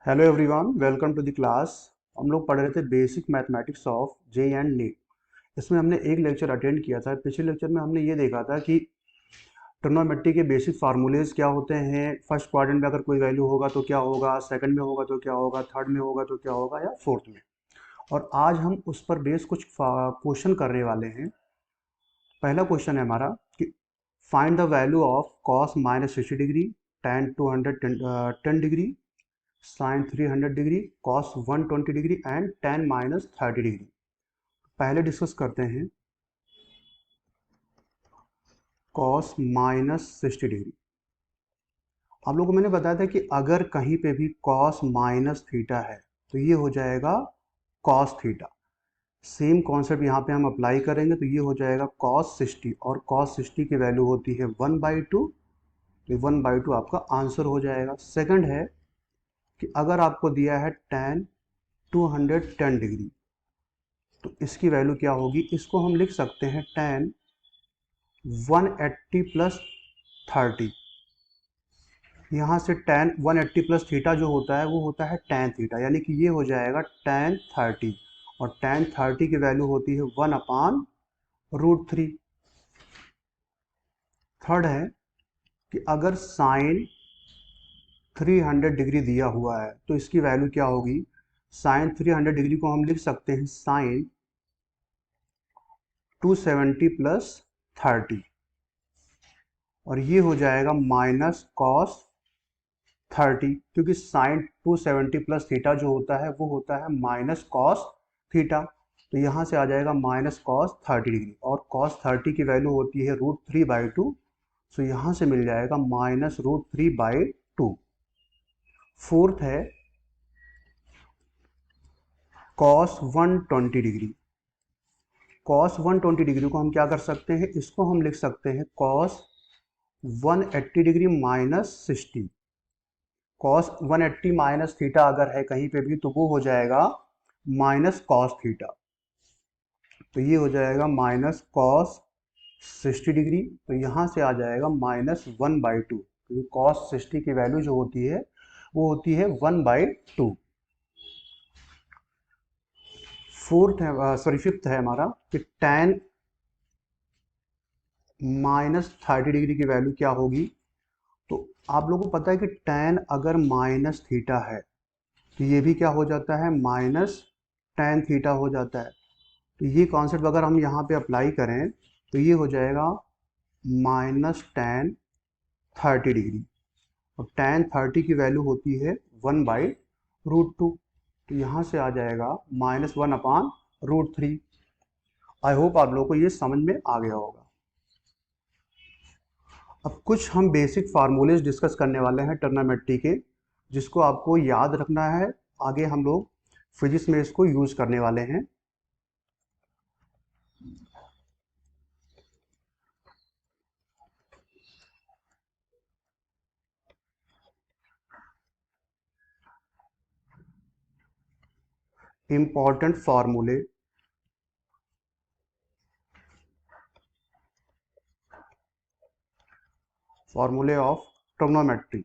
Hello everyone, welcome to the class. हम लोग पढ़ रहे थे basic mathematics of JEE and NEET. इसमें हमने एक लेक्चर अटेंड किया था। पिछले लेक्चर में हमने ये देखा था कि ट्रिग्नोमेट्री के बेसिक फार्मूलेज क्या होते हैं, फर्स्ट क्वाड्रेंट में अगर कोई वैल्यू होगा तो क्या होगा, सेकंड में होगा तो क्या होगा, थर्ड में होगा तो क्या होगा, या फोर्थ में। और आज हम उस पर बेस कुछ क्वेश्चन करने वाले हैं। पहला क्वेश्चन है हमारा कि find the value of cos -60 degree, tan 210 degree, sine 300 degree, cos 120 degree and tan -30 degree. पहले डिस्कस करते हैं कॉस -60 डिग्री। आप लोगों को मैंने बताया था कि अगर कहीं पे भी कॉस माइनस थीटा है तो ये हो जाएगा कॉस थीटा। सेम कॉन्सेप्ट यहाँ पे हम अप्लाई करेंगे तो ये हो जाएगा कॉस 60, और कॉस 60 की वैल्यू होती है 1/2। तो 1/2 आपका आंसर हो जाएगा। सेकंड है कि अगर आपको दिया है tan 210 डिग्री, तो इसकी वैल्यू क्या होगी, इसको हम लिख सकते हैं tan 180 प्लस 30। यहाँ से tan 180 प्लस थीटा जो होता है वो होता है tan थीटा, यानी कि ये हो जाएगा tan 30, और tan 30 की वैल्यू होती है 1/√3। थर्ड है कि अगर साइन 300 डिग्री दिया हुआ है तो इसकी वैल्यू क्या होगी। साइन 300 डिग्री को हम लिख सकते हैं साइन 270 प्लस 30, और ये हो जाएगा माइनस कॉस 30, क्योंकि साइन 270 प्लस थीटा जो होता है वो होता है माइनस कॉस थीटा। तो यहाँ से आ जाएगा माइनस कॉस 30 डिग्री, और कॉस 30 की वैल्यू होती है √3/2। सो यहाँ से मिल जाएगा -√3/2। फोर्थ है कॉस 120 डिग्री। कॉस 120 डिग्री को हम क्या कर सकते हैं, इसको हम लिख सकते हैं cos 180 degree minus 60। Cos 180 minus theta अगर है कहीं पे भी तो वो हो जाएगा माइनस कॉस थीटा। तो ये हो जाएगा माइनस कॉस 60 डिग्री। तो यहाँ से आ जाएगा -1/2, क्योंकि कॉस 60 की वैल्यू जो होती है वो होती है 1/2। फोर्थ है, सॉरी फिफ्थ है हमारा कि tan -30 डिग्री की वैल्यू क्या होगी। तो आप लोगों को पता है कि tan अगर माइनस थीटा है तो ये भी क्या हो जाता है, माइनस tan थीटा हो जाता है। तो ये कॉन्सेप्ट अगर हम यहाँ पे अप्लाई करें तो ये हो जाएगा -tan 30 डिग्री, और tan 30 की वैल्यू होती है 1/√2। तो यहाँ से आ जाएगा -1/√3। आई होप आप लोगों को ये समझ में आ गया होगा। अब कुछ हम बेसिक फार्मूलेज डिस्कस करने वाले हैं ट्रिग्नोमेट्री के, जिसको आपको याद रखना है। आगे हम लोग फिजिक्स में इसको यूज करने वाले हैं। इंपॉर्टेंट फार्मूले फार्मूले ऑफ ट्रिग्नोमेट्री।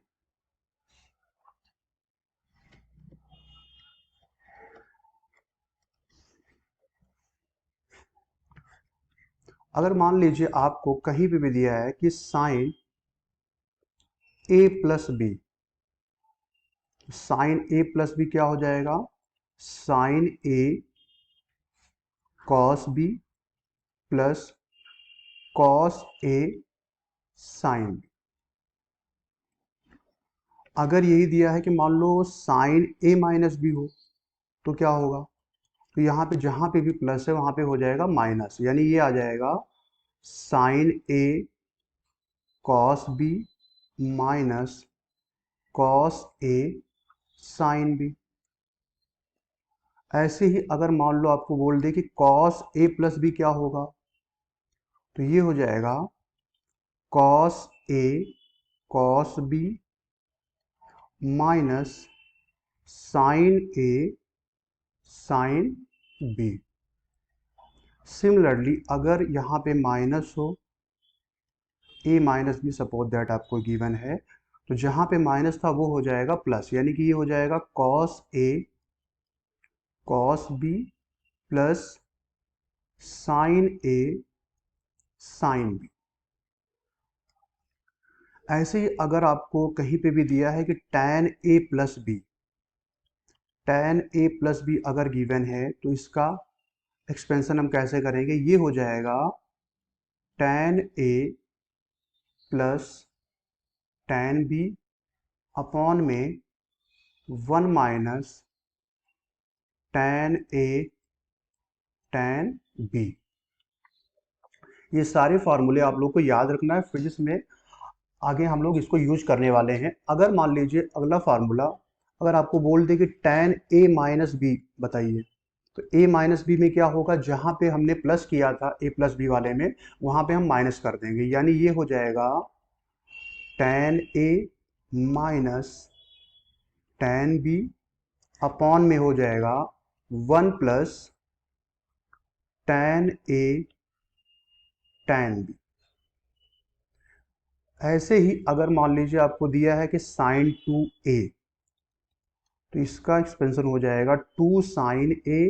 अगर मान लीजिए आपको कहीं पे भी दिया है कि sine a plus B, sine a plus B क्या हो जाएगा, sine a cos b plus cos a sine b। अगर यही दिया है कि मान लो साइन a माइनस बी हो तो क्या होगा। तो यहाँ पे जहाँ पे भी प्लस है वहाँ पे हो जाएगा माइनस, यानी ये आ जाएगा sine a cos b minus cos a sine b। ऐसे ही अगर मान लो आपको बोल दे कि कॉस a प्लस बी क्या होगा, तो ये हो जाएगा cos a cos b minus sine a sine b। Similarly अगर यहाँ पे माइनस हो a minus B, suppose that आपको गिवन है, तो जहाँ पे माइनस था वो हो जाएगा प्लस, यानी कि ये हो जाएगा cos A cos B plus sign A sine B. ऐसे ही अगर आपको कहीं पे भी दिया है कि tan a plus B, tan a plus B अगर गिवन है तो इसका एक्सपेंशन हम कैसे करेंगे, ये हो जाएगा tan a plus tan b upon में 1 minus tan a tan b। ये सारे फॉर्मूले आप लोग को याद रखना है, फिजिक्स में आगे हम लोग इसको यूज करने वाले हैं। अगर मान लीजिए अगला फार्मूला अगर आपको बोल दे कि tan a माइनस बी बताइए, तो a माइनस बी में क्या होगा, जहां पे हमने प्लस किया था a प्लस बी वाले में वहां पे हम माइनस कर देंगे, यानी ये हो जाएगा tan a minus tan b upon में हो जाएगा 1 plus tan a tan b। ऐसे ही अगर मान लीजिए आपको दिया है कि sin 2a, तो इसका एक्सपेंशन हो जाएगा 2 sin a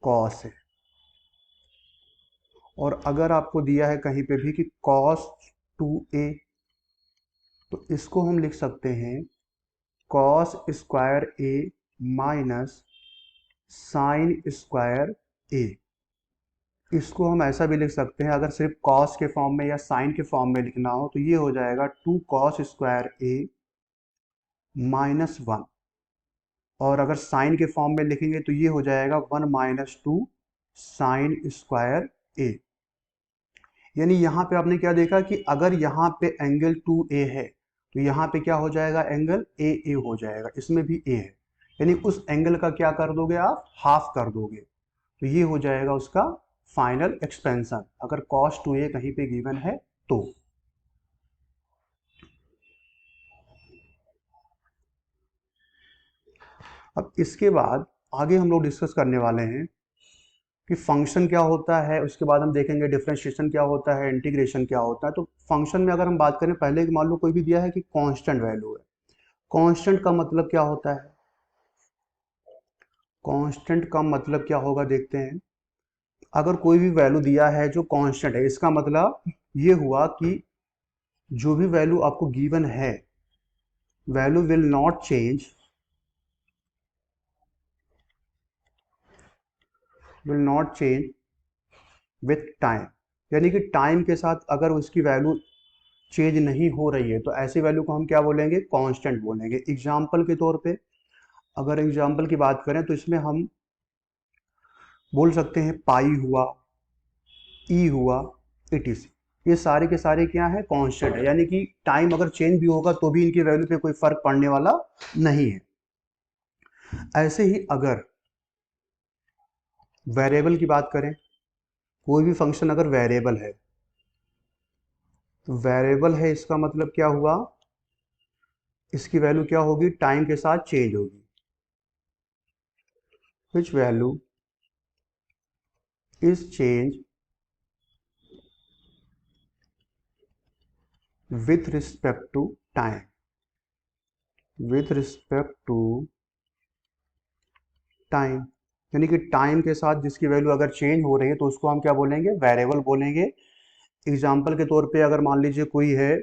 cos a। और अगर आपको दिया है कहीं पे भी कि cos 2a, तो इसको हम लिख सकते हैं cos square a minus sine square a। इसको हम ऐसा भी लिख सकते हैं, अगर सिर्फ cos के फॉर्म में या sin के फॉर्म में लिखना हो तो ये हो जाएगा 2 cos स्क्वायर a माइनस 1। और अगर साइन के फॉर्म में लिखेंगे तो ये हो जाएगा 1 माइनस 2 साइन स्क्वायर ए। यानी यहाँ पे आपने क्या देखा कि अगर यहाँ पे एंगल 2a है तो यहाँ पे क्या हो जाएगा, एंगल ए हो जाएगा, इसमें भी a है, यानी उस एंगल का क्या कर दोगे आप, हाफ कर दोगे। तो ये हो जाएगा उसका फाइनल एक्सपेंशन अगर cos 2a कहीं पे गिवन है तो। अब इसके बाद आगे हम लोग डिस्कस करने वाले हैं कि फंक्शन क्या होता है, उसके बाद हम देखेंगे डिफरेंशिएशन क्या होता है, इंटीग्रेशन क्या होता है। तो फंक्शन में अगर हम बात करें, पहले मान लो कोई भी दिया है कि कांस्टेंट वैल्यू है। कांस्टेंट का मतलब क्या होता है, कांस्टेंट का मतलब क्या होगा देखते हैं। अगर कोई भी वैल्यू दिया है जो कांस्टेंट है, इसका मतलब ये हुआ कि जो भी वैल्यू आपको गिवन है value will not change, will not change with time. यानी कि टाइम के साथ अगर उसकी वैल्यू चेंज नहीं हो रही है तो ऐसी वैल्यू को हम क्या बोलेंगे, कांस्टेंट बोलेंगे। एग्जाम्पल के तौर पे अगर एग्जाम्पल की बात करें तो इसमें हम बोल सकते हैं पाई हुआ, ई हुआ, etc। ये सारे के सारे क्या है, कांस्टेंट है, यानी कि टाइम अगर चेंज भी होगा तो भी इनकी वैल्यू पे कोई फर्क पड़ने वाला नहीं है। ऐसे ही अगर वेरिएबल की बात करें, कोई भी फंक्शन अगर वेरिएबल है तो वेरिएबल है इसका मतलब क्या हुआ, इसकी वैल्यू क्या होगी, टाइम के साथ चेंज होगी। Which value is change with respect to time, with respect to time. यानी कि टाइम के साथ जिसकी वैल्यू अगर चेंज हो रही है तो उसको हम क्या बोलेंगे, वेरिएबल बोलेंगे। एग्जाम्पल के तौर पे अगर मान लीजिए कोई है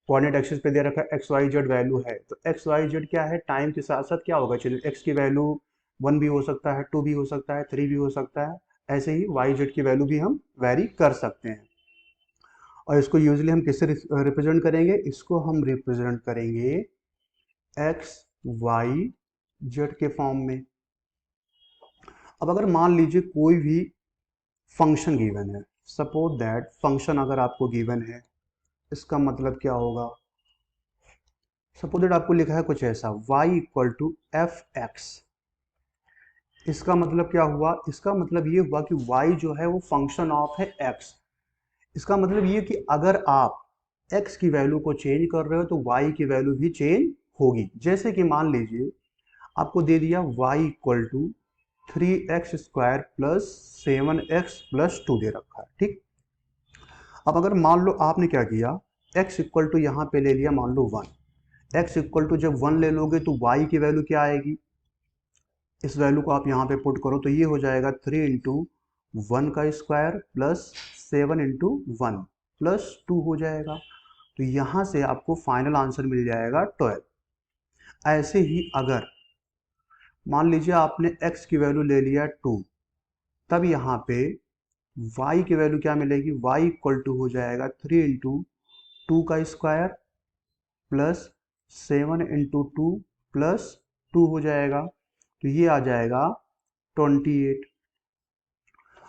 कोऑर्डिनेट एक्सिस पे दे रखा है एक्स वाई जेड वैल्यू है, तो एक्स वाई जेड क्या है, टाइम के साथ साथ क्या होगा, चलिए एक्स की वैल्यू 1 भी हो सकता है, 2 भी हो सकता है, 3 भी हो सकता है। ऐसे ही वाई जेड की वैल्यू भी हम वेरी कर सकते हैं। और इसको यूजली हम किससे रिप्रेजेंट करेंगे, इसको हम रिप्रेजेंट करेंगे एक्स वाई जेड के फॉर्म में। अब अगर मान लीजिए कोई भी फंक्शन गिवन है, सपोज दैट फंक्शन अगर आपको गिवन है, इसका मतलब क्या होगा, सपोज दैट आपको लिखा है कुछ ऐसा y equal to F X. इसका मतलब क्या हुआ, इसका मतलब ये हुआ कि y जो है वो फंक्शन ऑफ है x। इसका मतलब ये कि अगर आप x की वैल्यू को चेंज कर रहे हो तो y की वैल्यू भी चेंज होगी। जैसे कि मान लीजिए आपको दे दिया y equal to 3x square plus 7x plus 2 दे रखा है, ठीक। अब अगर मान लो आपने क्या किया, x इक्वल टू यहाँ पे ले लिया मान लो 1। x इक्वल टू जब 1 ले लोगे तो y की वैल्यू क्या आएगी, इस वैल्यू को आप यहाँ पे पुट करो तो ये हो जाएगा 3 इंटू 1 का स्क्वायर प्लस 7 इंटू 1 प्लस 2 हो जाएगा। तो यहाँ से आपको फाइनल आंसर मिल जाएगा 12। ऐसे ही अगर मान लीजिए आपने x की वैल्यू ले लिया 2, तब यहाँ पे y की वैल्यू क्या मिलेगी, y इक्वल टू हो जाएगा 3 इंटू 2 का स्क्वायर प्लस 7 इंटू 2 प्लस 2 हो जाएगा। तो ये आ जाएगा 28।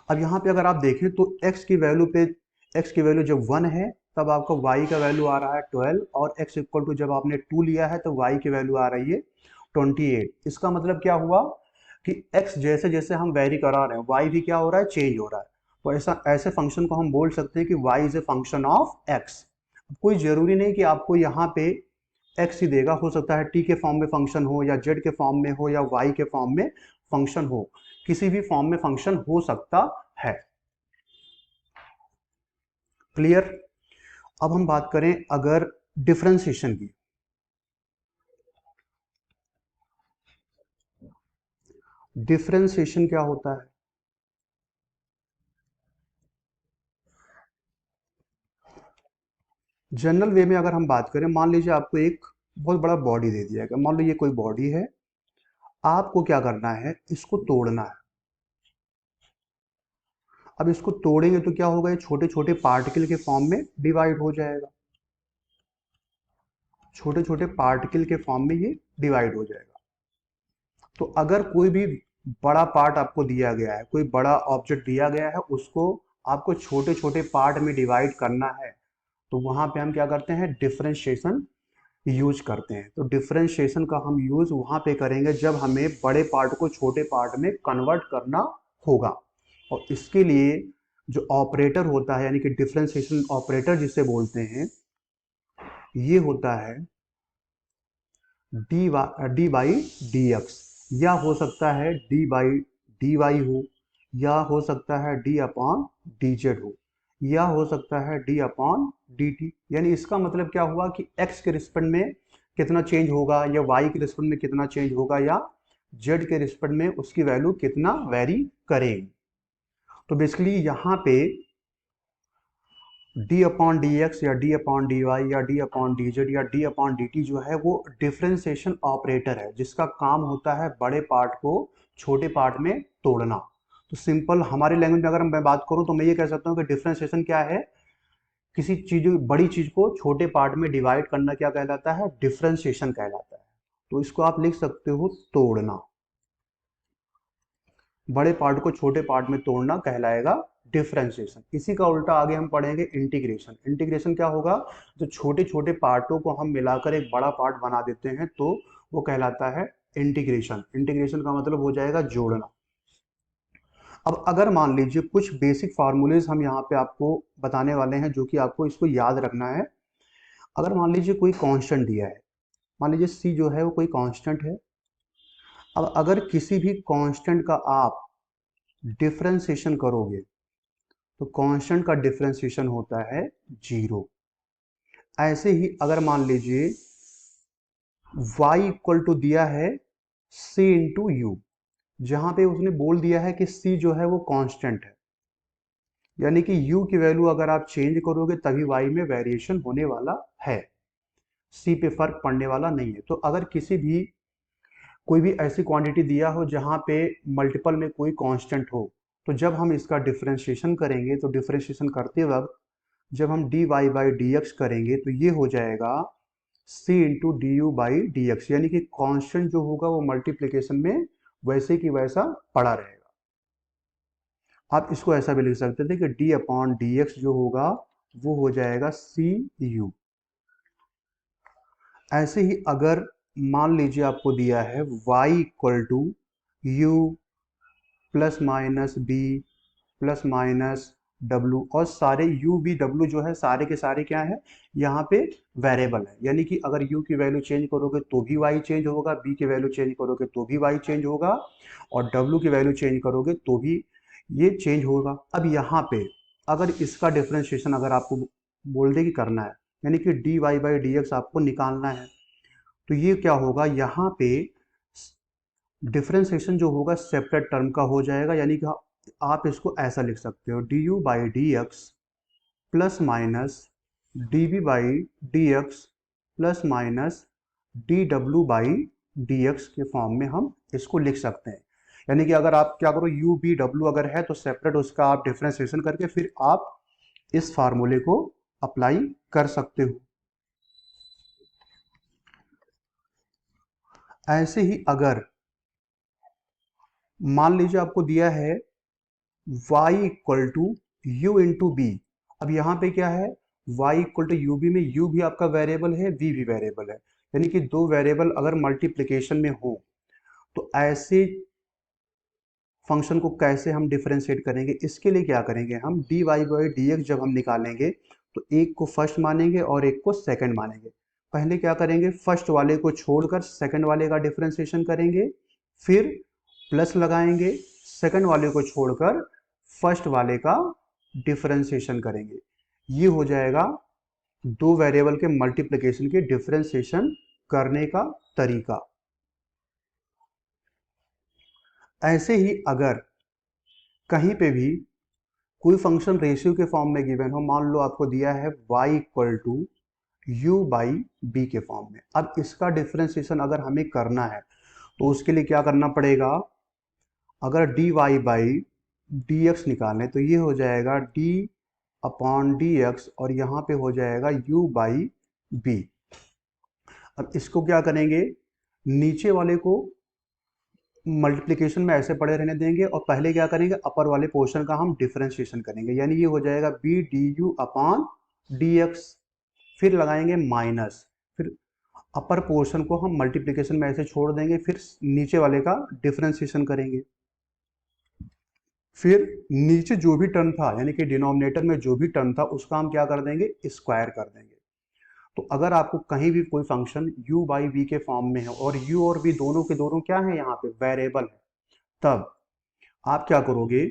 अब यहाँ पे अगर आप देखें तो x की वैल्यू जब 1 है तब आपका y का वैल्यू आ रहा है 12, और x इक्वल टू जब आपने 2 लिया है तो y की वैल्यू आ रही है 28। इसका मतलब क्या हुआ कि x जैसे जैसे हम वेरी करा रहे हैं y भी क्या हो रहा है, चेंज हो रहा है। तो ऐसे फंक्शन को हम बोल सकते हैं कि y is a function of x। कोई जरूरी नहीं कि आपको यहाँ पे x ही देगा, हो सकता है t के फॉर्म में फंक्शन हो या z के फॉर्म में हो या y के फॉर्म में फंक्शन हो, किसी भी फॉर्म में फंक्शन हो सकता है। क्लियर। अब हम बात करें अगर डिफरेंशिएशन की। डिफरेंशिएशन क्या होता है, जनरल वे में अगर हम बात करें, मान लीजिए आपको एक बहुत बड़ा बॉडी दे दिया गया, मान लो ये कोई बॉडी है, आपको क्या करना है, इसको तोड़ना है। अब इसको तोड़ेंगे तो क्या होगा, ये छोटे छोटे पार्टिकल के फॉर्म में डिवाइड हो जाएगा, छोटे छोटे पार्टिकल के फॉर्म में ये डिवाइड हो जाएगा। तो अगर कोई भी बड़ा पार्ट आपको दिया गया है, कोई बड़ा ऑब्जेक्ट दिया गया है, उसको आपको छोटे छोटे पार्ट में डिवाइड करना है, तो वहां पे हम क्या करते हैं, डिफरेंशिएशन यूज करते हैं। तो डिफरेंशिएशन का हम यूज वहां पे करेंगे जब हमें बड़े पार्ट को छोटे पार्ट में कन्वर्ट करना होगा। और इसके लिए जो ऑपरेटर होता है, यानी कि डिफरेंशिएशन ऑपरेटर जिसे बोलते हैं, ये होता है डी बाई डी एक्स, या हो सकता है डी बाई डी वाई हो, या हो सकता है डी अपॉन डी जेड हो, या हो सकता है डी अपॉन डी टी। यानी इसका मतलब क्या हुआ कि x के रिस्पेक्ट में कितना चेंज होगा, या y के रिस्पेक्ट में कितना चेंज होगा, या z के रिस्पेक्ट में उसकी वैल्यू कितना वेरी करेगी। तो बेसिकली यहाँ पे डी अपॉन डी एक्स या डी अपॉन डी वाई या डी अपॉन डी जेड या डी अपॉन डी टी जो है वो डिफरेंशिएशन ऑपरेटर है, जिसका काम होता है बड़े पार्ट को छोटे पार्ट में तोड़ना। तो सिंपल हमारी लैंग्वेज में अगर मैं बात करूं तो मैं ये कह सकता हूं कि डिफरेंशिएशन क्या है, किसी चीज, बड़ी चीज को छोटे पार्ट में डिवाइड करना क्या कहलाता है, डिफरेंशिएशन कहलाता है। तो इसको आप लिख सकते हो तोड़ना, बड़े पार्ट को छोटे पार्ट में तोड़ना कहलाएगा डिफरेंशिएशन। इसी का उल्टा आगे हम पढ़ेंगे इंटीग्रेशन। इंटीग्रेशन क्या होगा, जो छोटे छोटे पार्टों को हम मिलाकर एक बड़ा पार्ट बना देते हैं तो वो कहलाता है इंटीग्रेशन। इंटीग्रेशन का मतलब हो जाएगा जोड़ना। अब अगर मान लीजिए कुछ बेसिक फार्मूलेज हम यहाँ पे आपको बताने वाले हैं जो कि आपको इसको याद रखना है। अगर मान लीजिए कोई कांस्टेंट दिया है, मान लीजिए c जो है वो कोई कांस्टेंट है। अब अगर किसी भी कांस्टेंट का आप डिफरेंशिएशन करोगे तो कांस्टेंट का डिफरेंशिएशन होता है 0। ऐसे ही अगर मान लीजिए y इक्वल टू दिया है c इंटू यू, जहां पे उसने बोल दिया है कि c जो है वो कांस्टेंट है, यानी कि u की वैल्यू अगर आप चेंज करोगे तभी y में वेरिएशन होने वाला है, c पे फर्क पड़ने वाला नहीं है। तो अगर कोई भी ऐसी क्वांटिटी दिया हो जहां पे मल्टीपल में कोई कांस्टेंट हो, तो जब हम इसका डिफरेंशिएशन करेंगे तो डिफरेंशिएशन करते वक्त जब हम D Y by D X करेंगे तो ये हो जाएगा c into D U by D X, यानी कि कांस्टेंट जो होगा वो मल्टीप्लीकेशन में वैसे की वैसा पड़ा रहेगा। आप इसको ऐसा भी लिख सकते थे कि d अपॉन डी एक्स जो होगा वो हो जाएगा सी यू। ऐसे ही अगर मान लीजिए आपको दिया है y equal to U plus minus B plus minus W, और सारे u b w जो है सारे के सारे क्या है, यहाँ पे वेरिएबल है, यानी कि अगर u की वैल्यू चेंज करोगे तो भी y चेंज होगा, b की वैल्यू चेंज करोगे तो भी y चेंज होगा, और w की वैल्यू चेंज करोगे तो भी ये चेंज होगा। अब यहाँ पे अगर इसका डिफरेंशिएशन अगर आपको बोल दे कि करना है यानी कि D Y by D x आपको निकालना है। तो ये क्या होगा, यहाँ पे डिफरेंशिएशन जो होगा सेपरेट टर्म का हो जाएगा, यानी कि आप इसको ऐसा लिख सकते हो D U by D X plus minus D B by D X plus minus D W by D X के फॉर्म में हम इसको लिख सकते हैं। यानी कि अगर आप क्या करो, यू बी डब्ल्यू अगर है तो सेपरेट उसका आप डिफरेंशिएशन करके फिर आप इस फार्मूले को अप्लाई कर सकते हो। ऐसे ही अगर मान लीजिए आपको दिया है y equal to U into B, अब यहाँ पे क्या है, y equal to U B में u भी आपका वेरिएबल है, v भी वेरिएबल है, यानी कि दो वेरिएबल अगर मल्टीप्लिकेशन में हो तो ऐसे फंक्शन को कैसे हम डिफरेंशिएट करेंगे। इसके लिए क्या करेंगे, हम D Y by D X जब हम निकालेंगे तो एक को फर्स्ट मानेंगे और एक को सेकंड मानेंगे। पहले क्या करेंगे, फर्स्ट वाले को छोड़कर सेकंड वाले का डिफरेंशिएशन करेंगे, फिर प्लस लगाएंगे, सेकंड वाले को छोड़कर फर्स्ट वाले का डिफरेंशिएशन करेंगे। ये हो जाएगा दो वेरिएबल के मल्टीप्लिकेशन के डिफरेंशिएशन करने का तरीका। ऐसे ही अगर कहीं पे भी कोई फंक्शन रेशियो के फॉर्म में गिवन हो, मान लो आपको दिया है y equal to U by B के फॉर्म में, अब इसका डिफरेंशिएशन अगर हमें करना है तो उसके लिए क्या करना पड़ेगा, अगर D Y by D X निकालें तो ये हो जाएगा डी अपॉन डी एक्स और यहाँ पे हो जाएगा u बाई बी। अब इसको क्या करेंगे, नीचे वाले को मल्टीप्लिकेशन में ऐसे पड़े रहने देंगे और पहले क्या करेंगे, अपर वाले पोर्शन का हम डिफरेंशिएशन करेंगे, यानी ये हो जाएगा B D U upon D X, फिर लगाएंगे माइनस, फिर अपर पोर्शन को हम मल्टीप्लिकेशन में ऐसे छोड़ देंगे, फिर नीचे वाले का डिफरेंशिएशन करेंगे, फिर नीचे जो भी टर्म था यानी कि डिनोमिनेटर में जो भी टर्म था उसका हम क्या कर देंगे, स्क्वायर कर देंगे। तो अगर आपको कहीं भी कोई फंक्शन u बाई वी के फॉर्म में है और u और v दोनों के दोनों क्या है, यहाँ पे वेरिएबल है, तब आप क्या करोगे,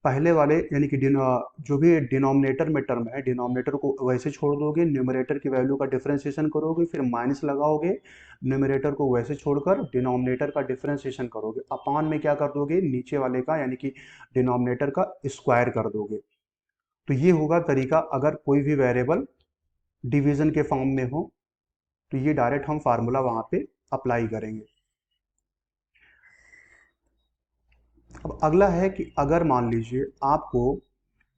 पहले वाले यानी कि जो भी डिनोमिनेटर में टर्म है डिनोमिनेटर को वैसे छोड़ दोगे, न्यूमरेटर की वैल्यू का डिफरेंशिएशन करोगे, फिर माइनस लगाओगे, न्यूमरेटर को वैसे छोड़कर डिनोमिनेटर का डिफरेंशिएशन करोगे, अपान में क्या कर दोगे, नीचे वाले का यानी कि डिनोमिनेटर का स्क्वायर कर दोगे। तो ये होगा तरीका अगर कोई भी वेरिएबल डिवीजन के फॉर्म में हो, तो ये डायरेक्ट हम फार्मूला वहां पे अप्लाई करेंगे। अब अगला है कि अगर मान लीजिए आपको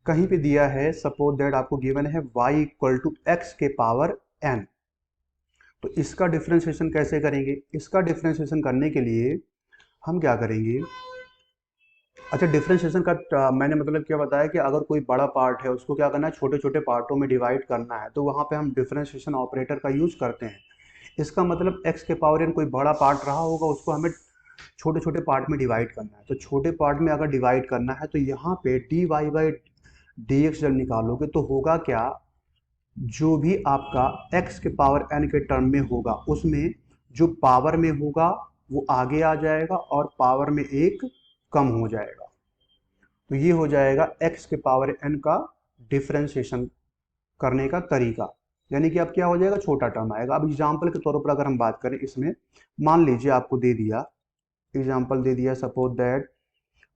कहीं पे दिया है, सपोज दैट आपको गिवन है y इक्वल टू एक्स के पावर n, तो इसका डिफरेंशिएशन कैसे करेंगे, इसका डिफरेंशिएशन करने के लिए हम क्या करेंगे, अच्छा डिफरेंशिएशन का मैंने मतलब क्या बताया कि अगर कोई बड़ा पार्ट है उसको क्या करना है, छोटे छोटे पार्टों में डिवाइड करना है, तो वहाँ पे हम डिफरेंशिएशन ऑपरेटर का यूज करते हैं। इसका मतलब x के पावर n कोई बड़ा पार्ट रहा होगा उसको हमें छोटे छोटे पार्ट में डिवाइड करना है, तो छोटे पार्ट में अगर डिवाइड करना है तो यहाँ पे D Y by D X जब निकालोगे तो होगा क्या, जो भी आपका x के पावर n के टर्म में होगा उसमें जो पावर में होगा वो आगे आ जाएगा और पावर में एक कम हो जाएगा, तो ये हो जाएगा x के पावर n का डिफरेंशिएशन करने का तरीका, यानी कि अब क्या हो जाएगा, छोटा टर्म आएगा। अब एग्जाम्पल के तौर पर अगर हम बात करें, इसमें मान लीजिए आपको दे दिया, एग्जाम्पल दे दिया, suppose that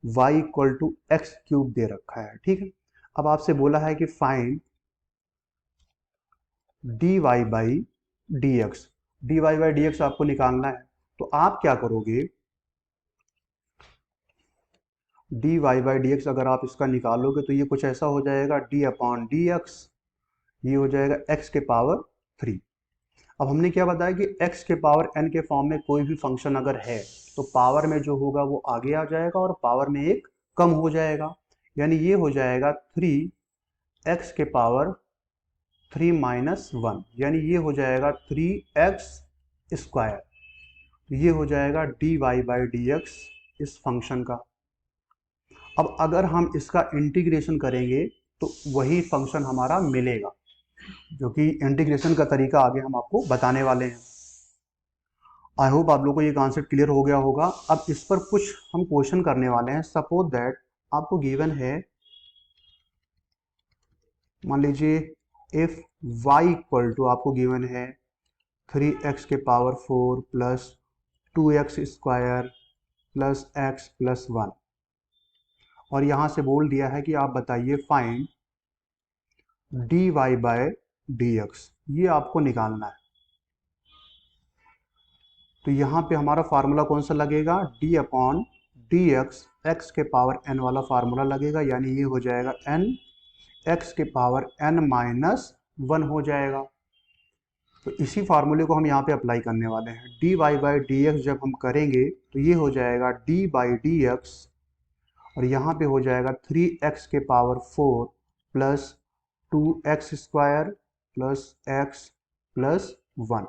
y equal to x cube दे रखा है, ठीक है। अब आपसे बोला है कि find d Y by D x, d Y by D x आपको निकालना है, तो आप क्या करोगे, d Y by D x अगर आप इसका निकालोगे तो ये कुछ ऐसा हो जाएगा, डी अपॉन डी एक्स, ये हो जाएगा x के पावर 3। अब हमने क्या बताया कि x के पावर n के फॉर्म में कोई भी फंक्शन अगर है तो पावर में जो होगा वो आगे आ जाएगा और पावर में एक कम हो जाएगा, यानी ये हो जाएगा 3x के पावर 3 माइनस 1, यानी ये हो जाएगा 3x स्क्वायर, ये हो जाएगा D Y by D X इस फंक्शन का। अब अगर हम इसका इंटीग्रेशन करेंगे तो वही फंक्शन हमारा मिलेगा, जो कि इंटीग्रेशन का तरीका आगे हम आपको बताने वाले हैं। आई होप आप लोगों को ये कॉन्सेप्ट क्लियर हो गया होगा। अब इस पर कुछ हम क्वेश्चन करने वाले हैं। सपोज दैट आपको गिवन है, मान लीजिए इफ y इक्वल टू आपको गिवन है 3x के power 4 plus 2x square plus x plus 1, और यहाँ से बोल दिया है कि आप बताइए फाइंड dy बाय dx, ये आपको निकालना है। तो यहाँ पे हमारा फार्मूला कौन सा लगेगा, d अपॉन डी एक्स के पावर n वाला फार्मूला लगेगा, यानी ये हो जाएगा n x के पावर n माइनस 1 हो जाएगा। तो इसी फार्मूले को हम यहाँ पे अप्लाई करने वाले हैं। dy बाई डी एक्स जब हम करेंगे तो ये हो जाएगा d बाई डी एक्स, और यहाँ पे हो जाएगा 3x के power 4 plus 2x square plus x plus 1।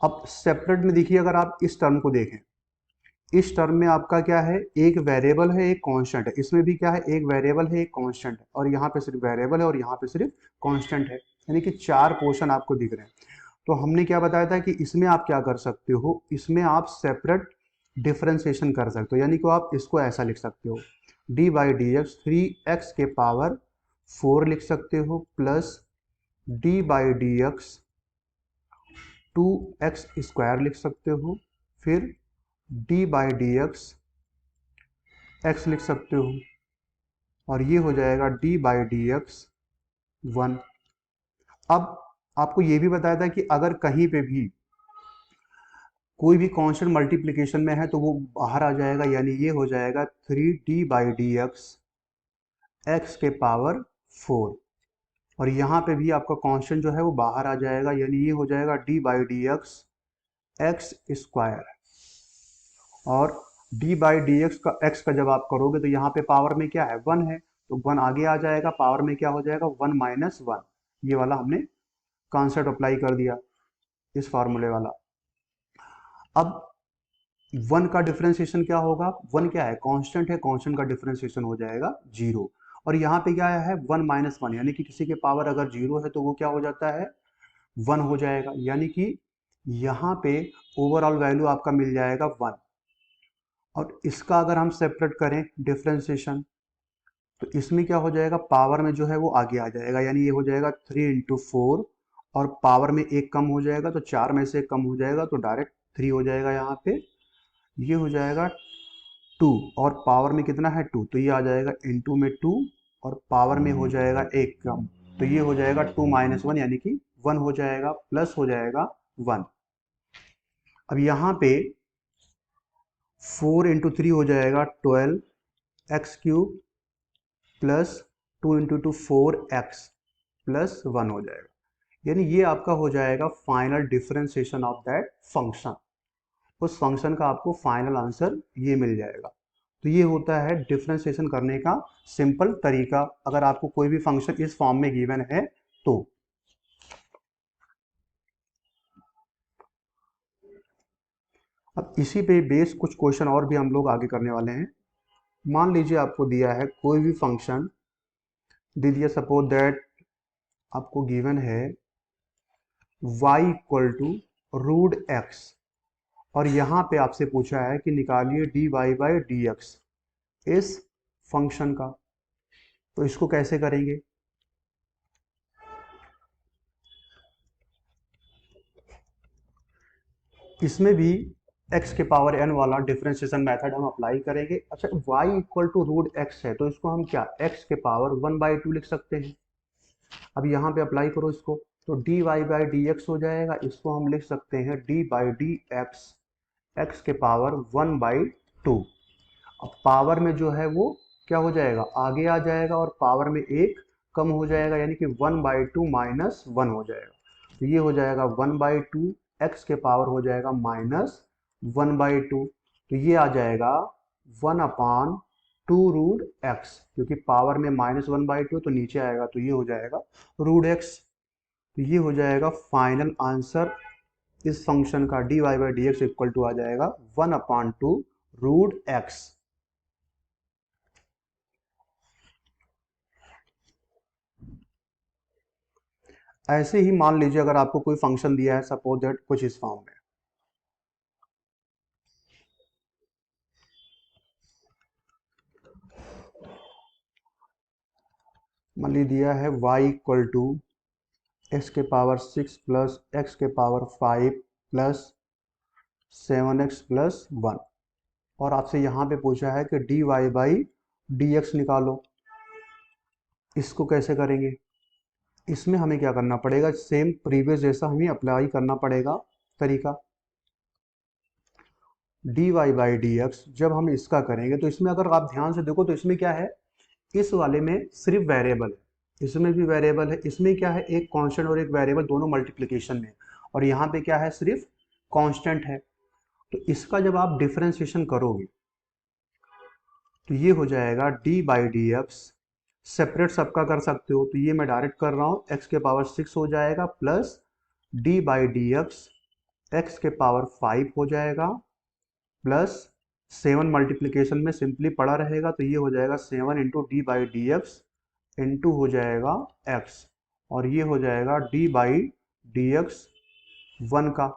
अब सेपरेट में देखिए, अगर आप इस टर्म को देखें, इस टर्म में आपका क्या है, एक वेरिएबल है एक कांस्टेंट है। इसमें भी क्या है, एक वेरिएबल है एक कांस्टेंट है, और यहाँ पे सिर्फ वेरिएबल है और यहाँ पे सिर्फ कांस्टेंट है, यानी कि 4 पोर्शन आपको दिख रहे हैं। तो हमने क्या बताया था कि इसमें आप क्या कर सकते हो, इसमें आप सेपरेट डिफरेंशिएशन कर सकते हो, यानी कि आप इसको ऐसा लिख सकते हो D by D x 3x के पावर 4 लिख सकते हो plus D by D x 2x square लिख सकते हो, फिर डी बाई डी एक्स लिख सकते हो, और ये हो जाएगा डी बाई डी एक्स 1। अब आपको ये भी बताया था कि अगर कहीं पे भी कोई भी कांस्टेंट मल्टीप्लिकेशन में है तो वो बाहर आ जाएगा, यानी ये हो जाएगा 3d बाई डी एक्स के पावर 4, और यहाँ पे भी आपका कांस्टेंट जो है वो बाहर आ जाएगा, यानी ये हो जाएगा d by D x square, और d बाई डी एक्स का जब आप करोगे तो यहाँ पे पावर में क्या है 1 है, तो 1 आगे आ जाएगा, पावर में क्या हो जाएगा 1 माइनस 1। ये वाला हमने कॉन्सेप्ट अप्लाई कर दिया इस फार्मूले वाला। अब 1 का डिफरेंशिएशन क्या होगा, 1 क्या है कांस्टेंट है, कांस्टेंट का डिफरेंशिएशन हो जाएगा 0, और यहाँ पे क्या है 1 माइनस 1, यानी कि किसी के पावर अगर 0 है तो वो क्या हो जाता है 1 हो जाएगा, यानी कि यहाँ पे ओवरऑल वैल्यू आपका मिल जाएगा 1। और इसका अगर हम सेपरेट करें डिफरेंशिएशन, तो इसमें क्या हो जाएगा, पावर में जो है वो आगे आ जाएगा, यानी ये हो जाएगा 3 इंटू 4, और पावर में एक कम हो जाएगा तो 4 में से कम हो जाएगा तो डायरेक्ट 3 हो जाएगा यहाँ पे, ये हो जाएगा 2, और पावर में कितना है 2, तो ये आ जाएगा इंटू में 2, और पावर में हो जाएगा एक कम, तो ये हो जाएगा 2 माइनस 1, यानी कि 1 हो जाएगा, प्लस हो जाएगा 1। अब यहाँ पे 4 इंटू 3 हो जाएगा 12x cube plus 2 into 2 4x plus 1 हो जाएगा, यानी ये आपका हो जाएगा final differentiation of that function. उस फंक्शन का आपको फाइनल आंसर ये मिल जाएगा। तो ये होता है डिफरेंशिएशन करने का सिंपल तरीका, अगर आपको कोई भी फंक्शन इस फॉर्म में गिवन है तो। अब इसी पे बेस कुछ क्वेश्चन और भी हम लोग आगे करने वाले हैं। मान लीजिए आपको दिया है कोई भी फंक्शन दे दिया, सपोज दैट आपको गिवन है y equal to root X, और यहाँ पे आपसे पूछा है कि निकालिए dy बाई डी एक्स इस फंक्शन का। तो इसको कैसे करेंगे, इसमें भी x के पावर n वाला डिफरेंशिएशन मेथड हम अप्लाई करेंगे। अच्छा, y equal to root X है तो इसको हम क्या x के पावर 1/2 लिख सकते हैं। अब यहाँ पे अप्लाई करो इसको, तो dy बाई डी एक्स हो जाएगा, इसको हम लिख सकते हैं d by D x x के पावर 1/2। अब पावर में जो है वो क्या हो जाएगा, आगे आ जाएगा, और पावर में एक कम हो जाएगा, यानी कि 1/2 माइनस 1 हो जाएगा, तो ये हो जाएगा 1/2, एक्स के पावर हो जाएगा माइनस 1/2, तो ये आ जाएगा 1/2 रूट एक्स, क्योंकि पावर में माइनस 1/2 तो नीचे आएगा, तो ये हो जाएगा रूट एक्स। तो ये हो जाएगा फाइनल आंसर इस फंक्शन का, dy by D x equal to आ जाएगा 1/2 रूट एक्स। ऐसे ही मान लीजिए अगर आपको कोई फंक्शन दिया है, सपोज दैट कुछ इस फॉर्म में, मान लीजिए दिया है y इक्वल टू एक्स के पावर 6 प्लस एक्स के पावर 5 प्लस 7x प्लस 1। और आपसे यहाँ पे पूछा है कि dy बाई डी एक्स निकालो। इसको कैसे करेंगे? इसमें हमें क्या करना पड़ेगा, सेम प्रीवियस जैसा हमें अप्लाई करना पड़ेगा तरीका। dy बाई डी एक्स जब हम इसका करेंगे तो इसमें अगर आप ध्यान से देखो तो इसमें क्या है, इस वाले में सिर्फ वेरिएबल है, इसमें भी वेरिएबल है, इसमें क्या है एक कांस्टेंट और एक वेरिएबल दोनों मल्टीप्लिकेशन में, और यहाँ पे क्या है सिर्फ कांस्टेंट है। तो इसका जब आप डिफरेंशिएशन करोगे तो ये हो जाएगा D by D x, separate सबका कर सकते हो तो ये मैं डायरेक्ट कर रहा हूँ, एक्स के पावर 6 हो जाएगा plus D by D x x के पावर 5 हो जाएगा प्लस 7 मल्टीप्लिकेशन में सिंपली पड़ा रहेगा तो ये हो जाएगा 7 into D by D x into हो जाएगा एक्स, और ये हो जाएगा डी बाई डी एक्स 1 का।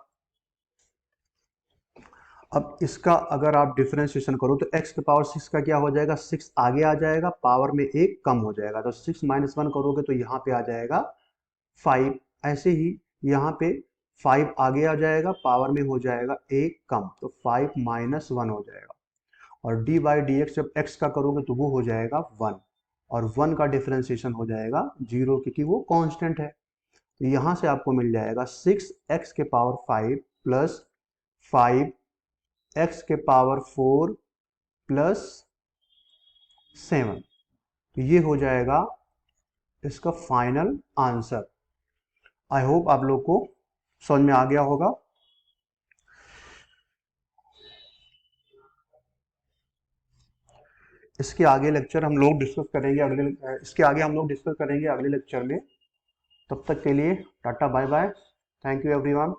अब इसका अगर आप डिफरेंशिएशन करो तो x के पावर 6 का क्या हो जाएगा, 6 आगे आ जाएगा, पावर में एक कम हो जाएगा, तो 6 माइनस 1 करोगे तो यहाँ पे आ जाएगा 5। ऐसे ही यहाँ पे 5 आगे आ जाएगा, पावर में हो जाएगा एक कम, तो 5 माइनस 1 हो जाएगा। और डी बाई डी एक्स जब x का करोगे तो वो हो जाएगा 1, और 1 का डिफरेंशिएशन हो जाएगा 0 क्योंकि वो कांस्टेंट है। तो यहाँ से आपको मिल जाएगा 6x के पावर 5 प्लस 5 एक्स के पावर 4 प्लस 7, तो ये हो जाएगा इसका फाइनल आंसर। आई होप आप लोग को समझ में आ गया होगा। इसके आगे लेक्चर हम लोग डिस्कस करेंगे अगले लेक्चर में। तब तक के लिए टाटा bye bye, thank you everyone.